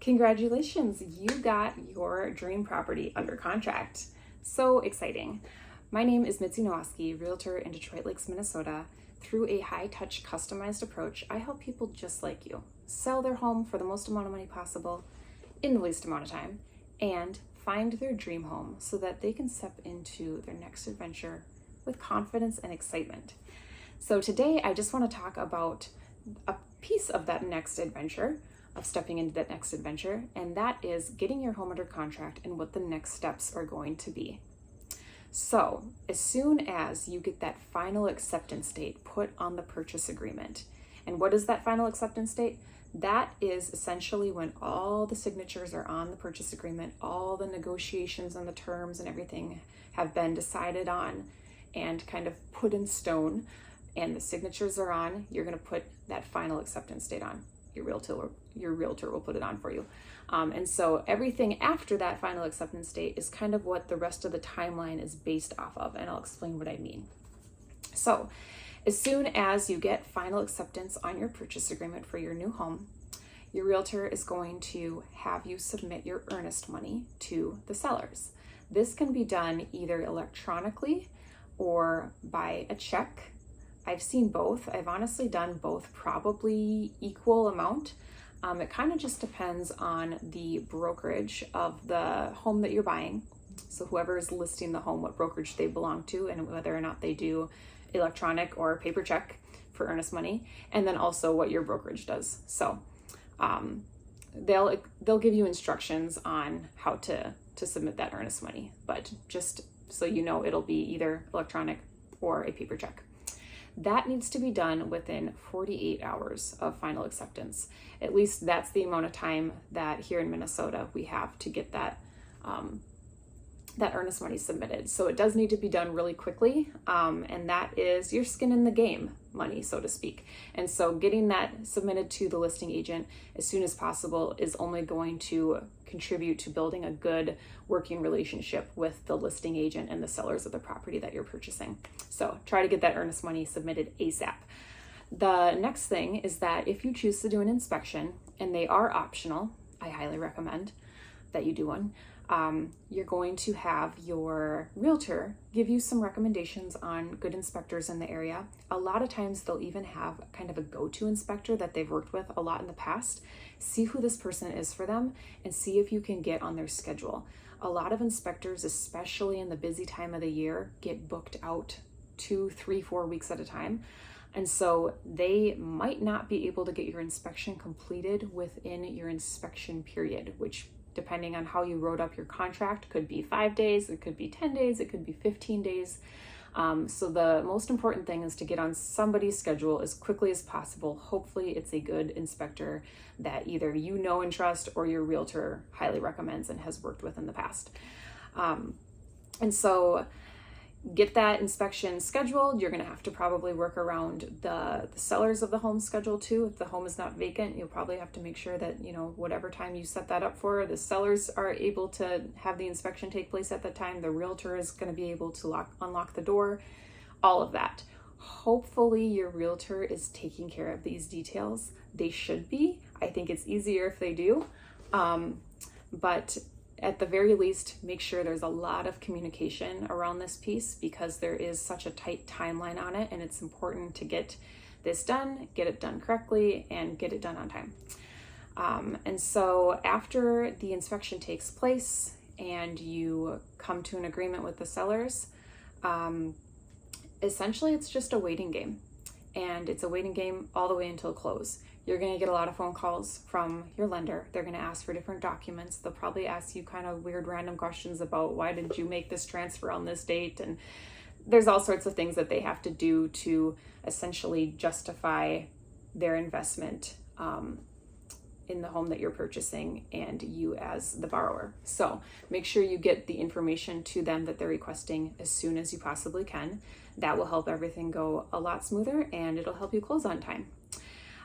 Congratulations, you got your dream property under contract. So exciting. My name is Mitzi Nowaski, realtor in Detroit Lakes, Minnesota. Through a high-touch customized approach, I help people just like you sell their home for the most amount of money possible in the least amount of time and find their dream home so that they can step into their next adventure with confidence and excitement. So today I just want to talk about a piece of that next adventure, of stepping into that next adventure, and that is getting your home under contract and what the next steps are going to be. So as soon as you get that final acceptance date put on the purchase agreement, and what is that final acceptance date? That is essentially when all the signatures are on the purchase agreement, all the negotiations and the terms and everything have been decided on and kind of put in stone, and the signatures are on. You're going to put that final acceptance date on. Your realtor will put it on for you. And so everything after that final acceptance date is kind of what the rest of the timeline is based off of, and I'll explain what I mean. So as soon as you get final acceptance on your purchase agreement for your new home, your realtor is going to have you submit your earnest money to the sellers. This can be done either electronically or by a check. I've seen both. I've honestly done both, probably equal amount. It kind of just depends on the brokerage of the home that you're buying. So whoever is listing the home, what brokerage they belong to, and whether or not they do electronic or paper check for earnest money, and then also what your brokerage does. So they'll give you instructions on how to submit that earnest money, but just so you know, it'll be either electronic or a paper check. That needs to be done within 48 hours of final acceptance. At least that's the amount of time that here in Minnesota we have to get that earnest money submitted. So it does need to be done really quickly, and that is your skin in the game money, so to speak. And so getting that submitted to the listing agent as soon as possible is only going to contribute to building a good working relationship with the listing agent and the sellers of the property that you're purchasing. So try to get that earnest money submitted ASAP. The next thing is that if you choose to do an inspection, and they are optional, I highly recommend that you do one. You're going to have your realtor give you some recommendations on good inspectors in the area. A lot of times they'll even have kind of a go-to inspector that they've worked with a lot in the past. See who this person is for them and see if you can get on their schedule. A lot of inspectors, especially in the busy time of the year, get booked out 2, 3, 4 weeks at a time. And so they might not be able to get your inspection completed within your inspection period, which, depending on how you wrote up your contract, could be 5 days, it could be 10 days, it could be 15 days. So the most important thing is to get on somebody's schedule as quickly as possible. Hopefully it's a good inspector that either you know and trust or your realtor highly recommends and has worked with in the past. And so get that inspection scheduled. You're going to have to probably work around the sellers of the home schedule too. If the home is not vacant, you'll probably have to make sure that, whatever time you set that up for, the sellers are able to have the inspection take place at that time. The realtor is going to be able to unlock the door, all of that. Hopefully your realtor is taking care of these details. They should be. I think it's easier if they do. But at the very least, make sure there's a lot of communication around this piece, because there is such a tight timeline on it, and it's important to get this done, get it done correctly, and get it done on time. And so after the inspection takes place and you come to an agreement with the sellers, essentially it's just a waiting game. And it's a waiting game all the way until close. You're going to get a lot of phone calls from your lender. They're going to ask for different documents. They'll probably ask you kind of weird random questions about why did you make this transfer on this date, and there's all sorts of things that they have to do to essentially justify their investment in the home that you're purchasing and you as the borrower. So make sure you get the information to them that they're requesting as soon as you possibly can. That will help everything go a lot smoother, and it'll help you close on time.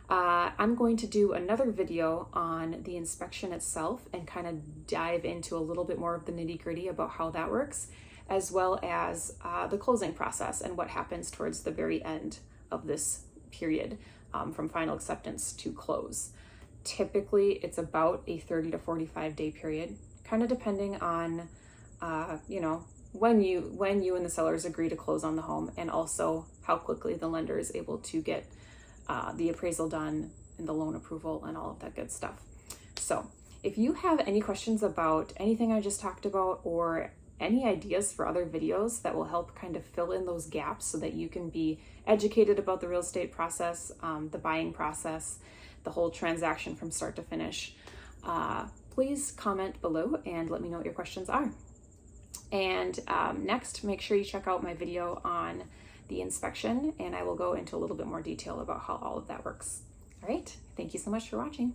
I'm going to do another video on the inspection itself and kind of dive into a little bit more of the nitty-gritty about how that works, as well as the closing process and what happens towards the very end of this period from final acceptance to close. Typically, it's about a 30 to 45 day period, kind of depending on, when you and the sellers agree to close on the home, and also how quickly the lender is able to get the appraisal done and the loan approval and all of that good stuff. So if you have any questions about anything I just talked about, or any ideas for other videos that will help kind of fill in those gaps so that you can be educated about the real estate process, the buying process, the whole transaction from start to finish, please comment below and let me know what your questions are. And next, make sure you check out my video on the inspection, and I will go into a little bit more detail about how all of that works. All right, thank you so much for watching.